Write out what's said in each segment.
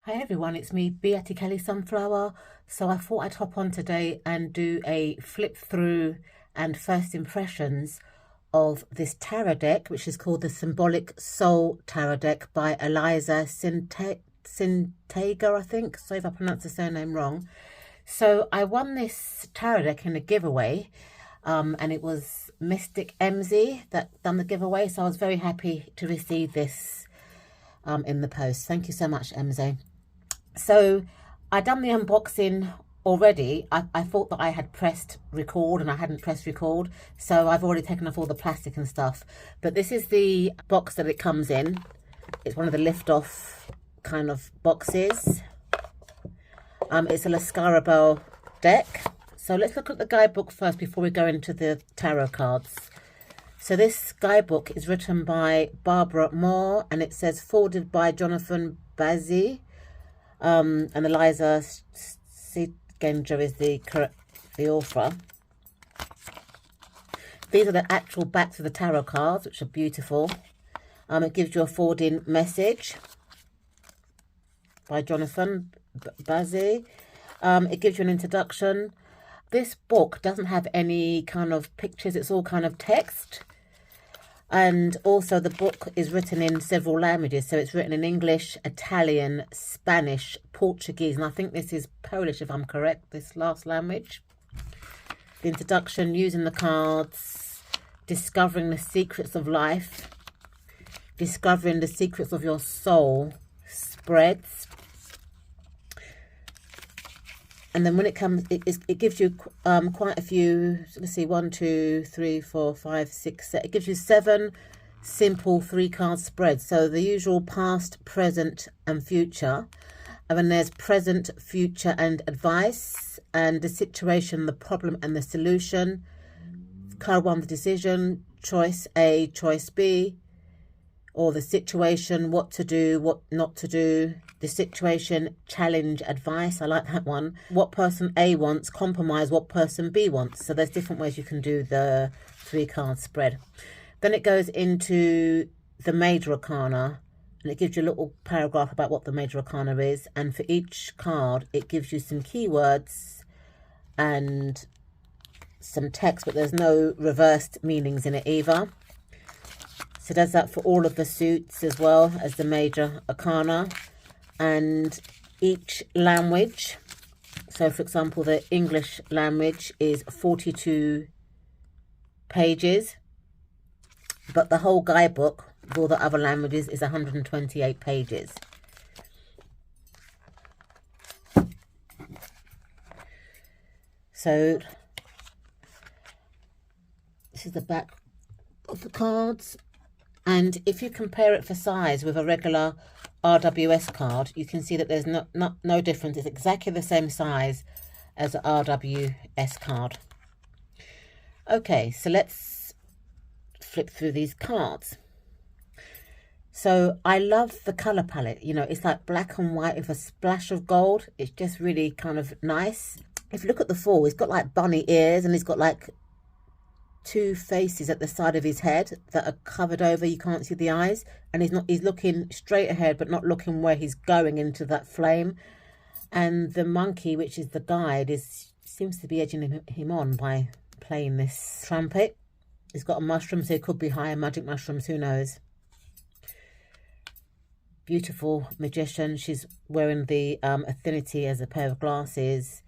Hi everyone, it's me, Beatty Kelly Sunflower. So I thought I'd hop on today and do a flip through and first impressions of this tarot deck, which is called the Symbolic Soul Tarot deck by Eliza Sintega, I think. Sorry if I pronounced the surname wrong. So I won this tarot deck in a giveaway, and it was Mystic MZ that done the giveaway. So I was very happy to receive this in the post. Thank you so much, MZ. So I done the unboxing already. I thought that I had pressed record and I hadn't pressed record, so I've already taken off all the plastic and stuff. But this is the box that it comes in. It's one of the lift off kind of boxes. It's a Lascarabelle deck. So let's look at the guidebook first before we go into the tarot cards. So this guidebook is written by Barbara Moore, and it says forwarded by Jonathan Bazzi. And Eliza Sintega is the author. These are the actual backs of the tarot cards, which are beautiful. It gives you a forwarding message by Jonathan Bazzi. It gives you an introduction. This book doesn't have any kind of pictures. It's all kind of text. And also the book is written in several languages. So it's written in English, Italian, Spanish, Portuguese, and I think this is Polish if I'm correct, this last language. The introduction, using the cards, discovering the secrets of life, discovering the secrets of your soul, spreads. And then when it comes, it gives you quite a few, let's see, 1, 2, 3, 4, 5, 6, 7. It gives you 7 simple 3-card spreads. So the usual past, present and future. And then there's present, future and advice. And the situation, the problem and the solution. Card 1, the decision, choice A, choice B. Or the situation, what to do, what not to do. The situation, challenge, advice. I like that one. What person A wants, compromise what person B wants. So there's different ways you can do the 3-card spread. Then it goes into the major arcana, and it gives you a little paragraph about what the major arcana is. And for each card, it gives you some keywords and some text, but there's no reversed meanings in it either. So it does that for all of the suits as well as the major arcana. And each language, so for example the English language is 42 pages, but the whole guidebook for all the other languages is 128 pages. So this is the back of the cards, and if you compare it for size with a regular RWS card, you can see that there's no difference. It's exactly the same size as an RWS card. Okay, so let's flip through these cards. So I love the color palette. You know, it's like black and white with a splash of gold. It's just really kind of nice. If you look at the Fool, he's got like bunny ears, and he's got like 2 faces at the side of his head that are covered over. You can't see the eyes, and he's looking straight ahead but not looking where he's going into that flame. And the monkey, which is the guide, seems to be edging him on by playing this trumpet. He's got a mushroom, so it could be higher magic mushrooms, who knows. Beautiful magician. She's wearing the affinity as a pair of glasses.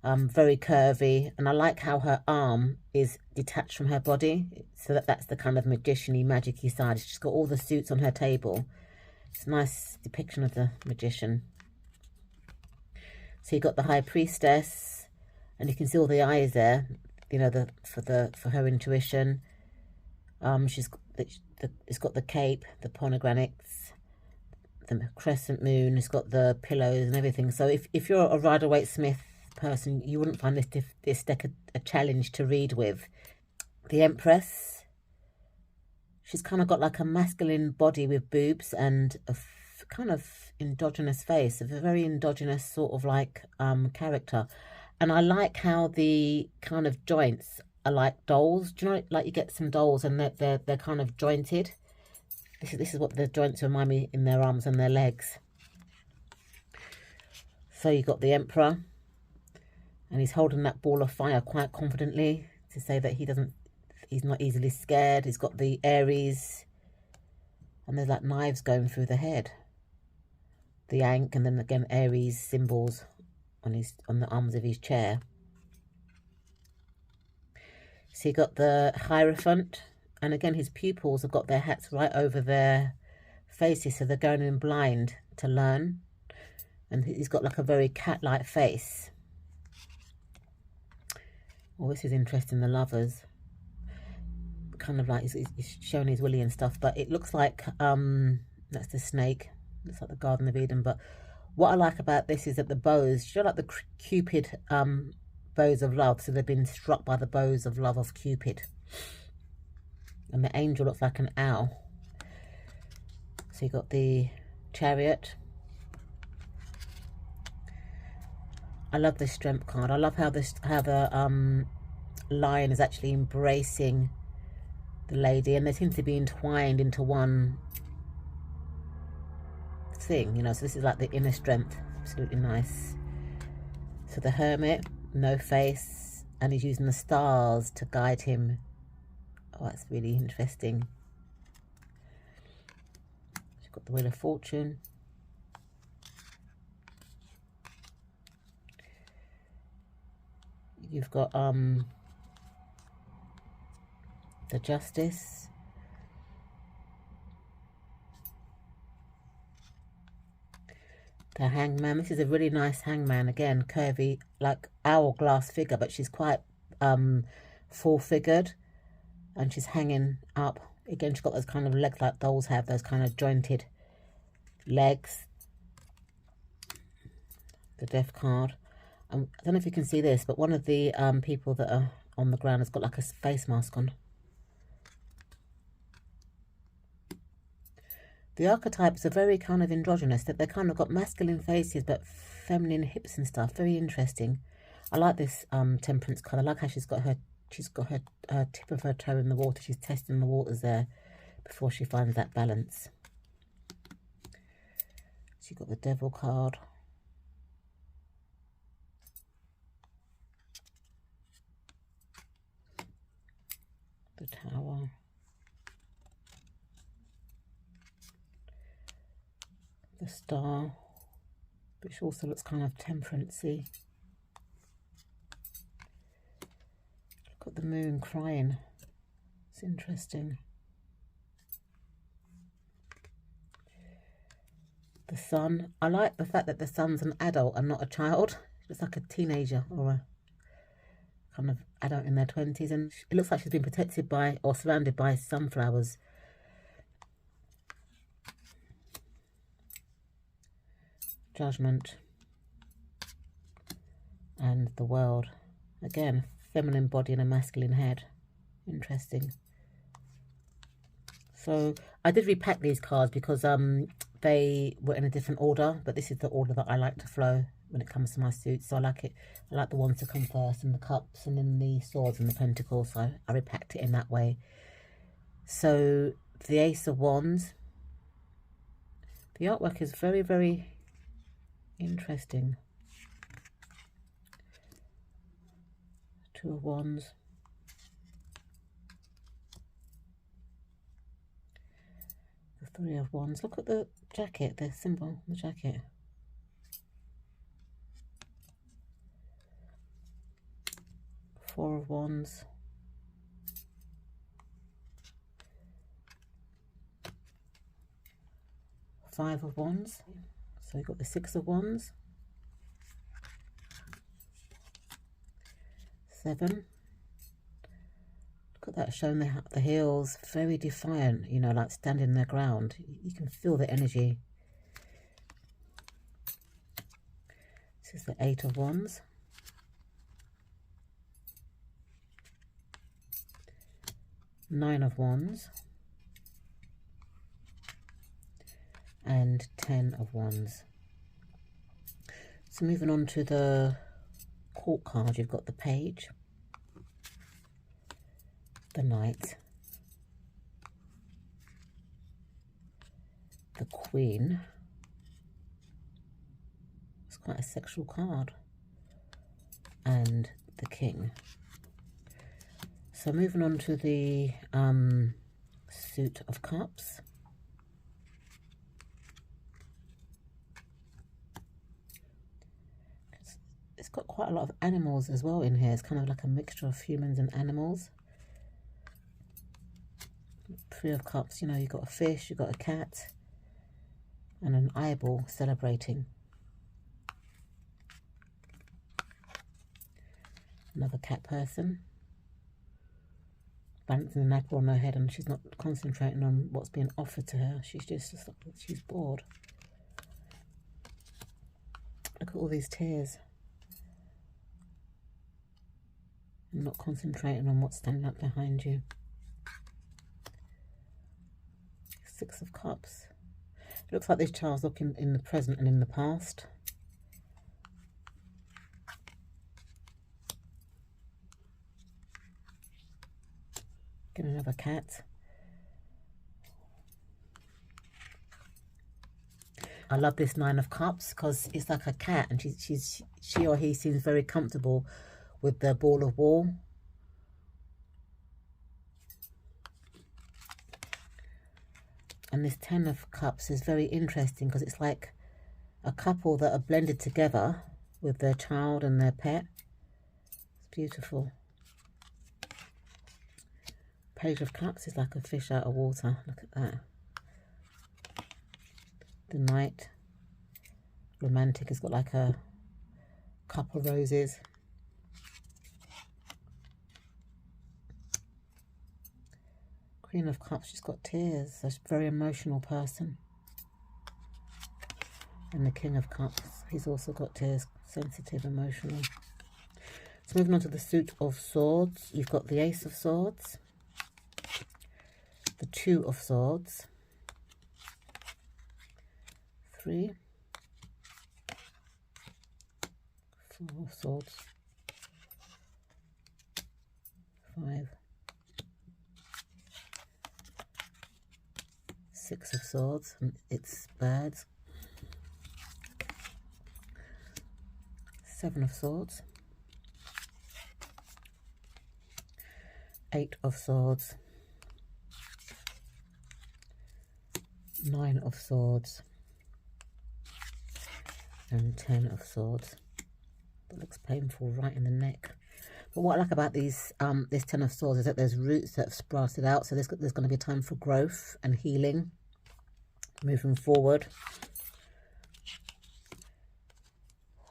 Very curvy, and I like how her arm is detached from her body, so that's the kind of magician-y, magic-y side. She's got all the suits on her table. It's a nice depiction of the magician. So you got the High Priestess, and you can see all the eyes there, you know, for her intuition. It's got the cape, the pomegranates, the crescent moon. It's got the pillows and everything. So if you're a Rider-Waite-Smith person, you wouldn't find this deck a challenge to read with. The Empress, she's kind of got like a masculine body with boobs and a kind of androgynous face, a very androgynous sort of like character. And I like how the kind of joints are like dolls. Do you know, like you get some dolls and they're kind of jointed. This is what the joints remind me in their arms and their legs. So you got the Emperor, and he's holding that ball of fire quite confidently to say that he's not easily scared. He's got the Aries, and there's like knives going through the head. The Ankh, and then again Aries symbols on the arms of his chair. So you got the Hierophant, and again his pupils have got their hats right over their faces, so they're going in blind to learn. And he's got like a very cat-like face. Oh, this is interesting, the Lovers. Kind of like he's showing his willy and stuff, but it looks like that's the snake. Looks like the Garden of Eden. But what I like about this is that the bows, you know, like the Cupid bows of love, so they've been struck by the bows of love of Cupid. And the angel looks like an owl. So you got the Chariot. I love this Strength card. I love how the lion is actually embracing the lady, and they seem to be entwined into one thing, you know. So this is like the inner strength. Absolutely nice. So the Hermit, no face, and he's using the stars to guide him. Oh, that's really interesting. You've got the Wheel of Fortune. You've got the Justice. The Hangman. This is a really nice hangman. Again, curvy, like hourglass figure, but she's quite full-figured, and she's hanging up. Again, she's got those kind of legs like dolls have, those kind of jointed legs. The Death card. I don't know if you can see this, but one of the people that are on the ground has got like a face mask on. The archetypes are very kind of androgynous, that they kind of got masculine faces but feminine hips and stuff. Very interesting. I like this Temperance card. I like how she's got her tip of her toe in the water. She's testing the waters there before she finds that balance. So you've got the Devil card. The Tower. The Star, which also looks kind of temperance-y. Look at the Moon crying. It's interesting. The Sun. I like the fact that the Sun's an adult and not a child. It's like a teenager or a kind of adult in their 20s, and it looks like she's been protected by or surrounded by sunflowers. Judgment. And the World. Again, feminine body and a masculine head. Interesting. So I did repack these cards because they were in a different order, but this is the order that I like to flow when it comes to my suits. So I like it. I like the ones to come first, and the cups, and then the swords and the pentacles. So I repacked it in that way. So the Ace of Wands. The artwork is very, very interesting. Two of Wands. The Three of Wands. Look at the jacket, the symbol on the jacket. Four of Wands. Five of Wands. So you've got the Six of Wands. 7. Look at that, showing the heels, very defiant, you know, like standing their ground. You can feel the energy. This is the 8 of Wands. 9 of Wands. And 10 of Wands. So moving on to the Court card, you've got the Page, the Knight, the Queen. It's quite a sexual card. And the King. So moving on to the Suit of Cups. It's got quite a lot of animals as well in here. It's kind of like a mixture of humans and animals. Three of Cups, you know, you've got a fish, you've got a cat, and an eyeball celebrating. Another cat person. Balancing an apple on her head, and she's not concentrating on what's being offered to her. She's bored. Look at all these tears. And not concentrating on what's standing up behind you. Six of Cups. It looks like this child's looking in the present and in the past. Get another cat. I love this Nine of Cups because it's like a cat, and she or he seems very comfortable with the ball of wool. And this Ten of Cups is very interesting because it's like a couple that are blended together with their child and their pet. It's beautiful. Page of Cups is like a fish out of water. Look at that. The Knight. Romantic has got like a couple of roses. Queen of Cups, she's got tears. She's a very emotional person. And the King of Cups, he's also got tears. Sensitive, emotional. So moving on to the Suit of Swords. You've got the Ace of Swords. The Two of Swords. 3. 4 of Swords. 5. 6 of Swords, and it's birds. 7 of Swords. 8 of Swords. 9 of Swords. And 10 of Swords. That looks painful right in the neck. But what I like about these this 10 of Swords is that there's roots that have sprouted out. So there's going to be time for growth and healing moving forward.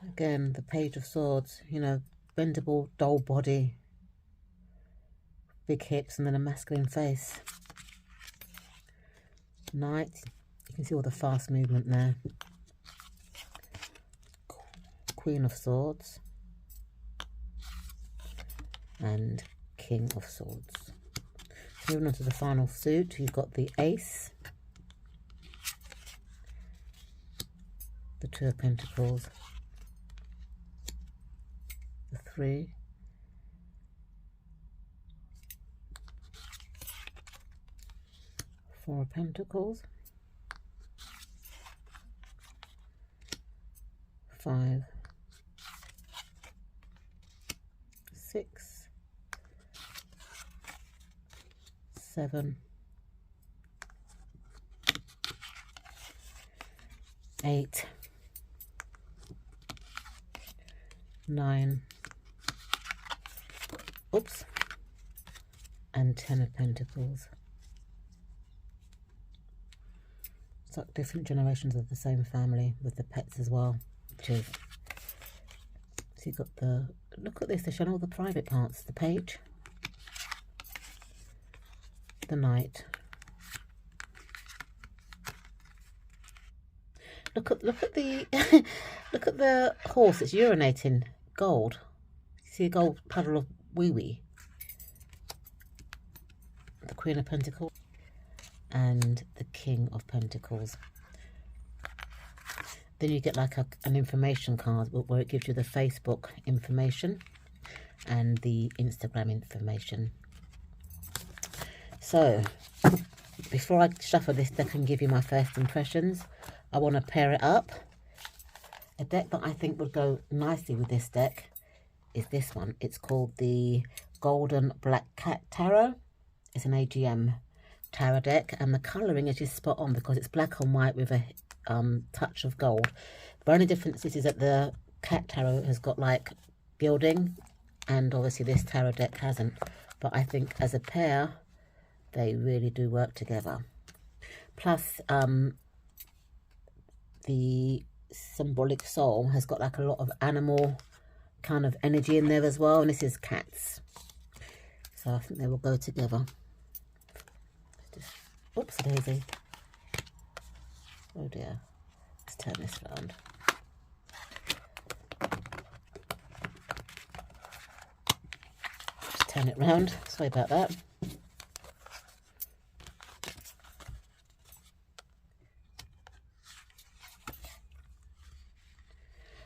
Again, the Page of Swords, you know, bendable, dull body, big hips, and then a masculine face. Knight, you can see all the fast movement there. Queen of Swords. And King of Swords. So moving on to the final suit, you've got the Ace. The Two of Pentacles. The 3. 4 of Pentacles. 5. 6. 7. 8. 9. Oops. And 10 of Pentacles. It's like different generations of the same family with the pets as well. Which is, so you've got the, look at this, they're showing all the private parts. The Page. The Knight. Look at the look at the horse. It's urinating gold. You see a gold puddle of wee wee. The Queen of Pentacles and the King of Pentacles. Then you get like an information card where it gives you the Facebook information and the Instagram information. So before I shuffle this deck and give you my first impressions, I want to pair it up A deck that I think would go nicely with this deck is this one. It's called the Golden Black Cat Tarot. It's an AGM tarot deck, and the colouring is just spot on because it's black and white with a touch of gold. The only difference is that the cat tarot has got like gilding, and obviously this tarot deck hasn't. But I think as a pair, they really do work together. Plus, the Symbolic Soul has got like a lot of animal kind of energy in there as well, and this is cats. So I think they will go together. Oops, daisy. Oh dear. Let's turn this around. Just turn it round. Sorry about that.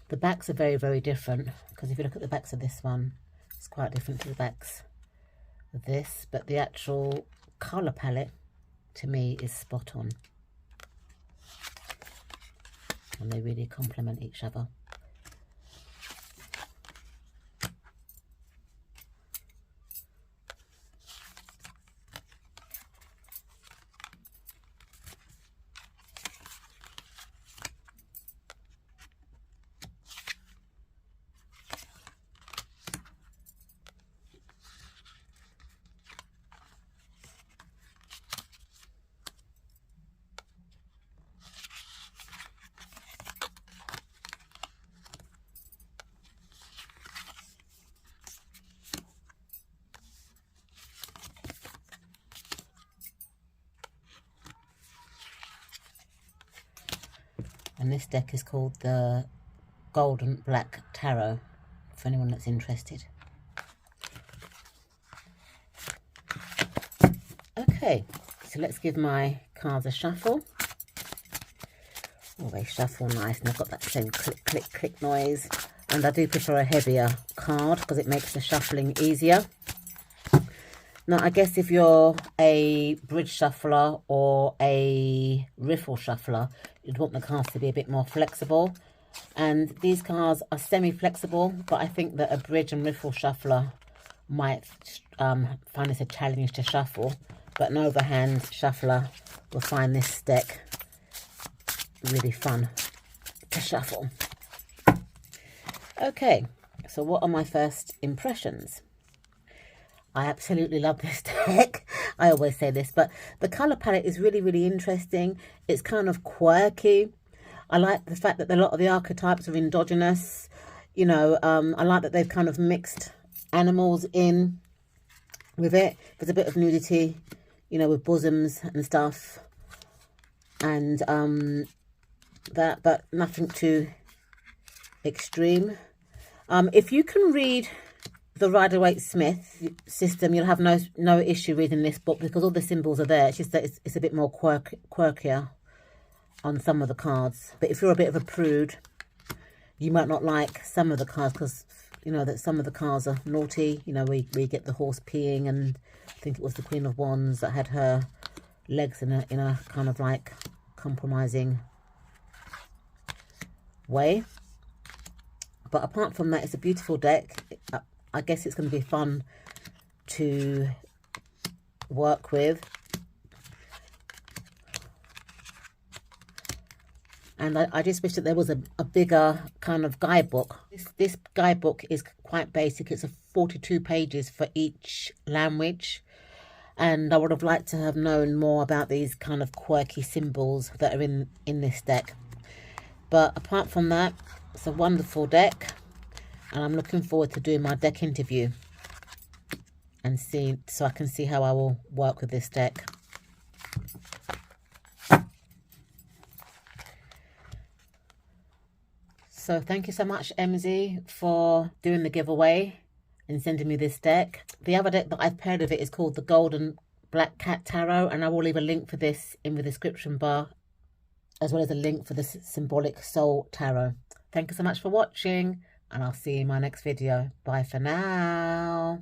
The backs are very, very different, because if you look at the backs of this one, it's quite different to the backs of this, but the actual colour palette to me is spot on, and they really complement each other. And this deck is called the Golden Black Tarot, for anyone that's interested. Okay, so let's give my cards a shuffle. Oh, they shuffle nice, and they've got that same click, click, click noise. And I do prefer a heavier card because it makes the shuffling easier. Now, I guess if you're a bridge shuffler or a riffle shuffler, you'd want the cards to be a bit more flexible. And these cards are semi-flexible, but I think that a bridge and riffle shuffler might find this a challenge to shuffle. But an overhand shuffler will find this deck really fun to shuffle. Okay, so what are my first impressions? I absolutely love this deck. I always say this, but the colour palette is really, really interesting. It's kind of quirky. I like the fact that a lot of the archetypes are endogenous. You know, I like that they've kind of mixed animals in with it. There's a bit of nudity, you know, with bosoms and stuff. And that, but nothing too extreme. If you can read the Rider-Waite-Smith system, you'll have no issue reading this book because all the symbols are there. It's just that it's a bit more quirkier on some of the cards. But if you're a bit of a prude, you might not like some of the cards because, you know, that some of the cards are naughty. You know, we get the horse peeing, and I think it was the Queen of Wands that had her legs in a kind of like compromising way. But apart from that, it's a beautiful deck. I guess it's going to be fun to work with. And I just wish that there was a bigger kind of guidebook. This guidebook is quite basic. It's 42 pages for each language. And I would have liked to have known more about these kind of quirky symbols that are in this deck. But apart from that, it's a wonderful deck. And I'm looking forward to doing my deck interview and so I can see how I will work with this deck. So thank you so much, MZ, for doing the giveaway and sending me this deck. The other deck that I've paired with it is called the Golden Black Cat Tarot, and I will leave a link for this in the description bar, as well as a link for the Symbolic Soul Tarot. Thank you so much for watching, and I'll see you in my next video. Bye for now.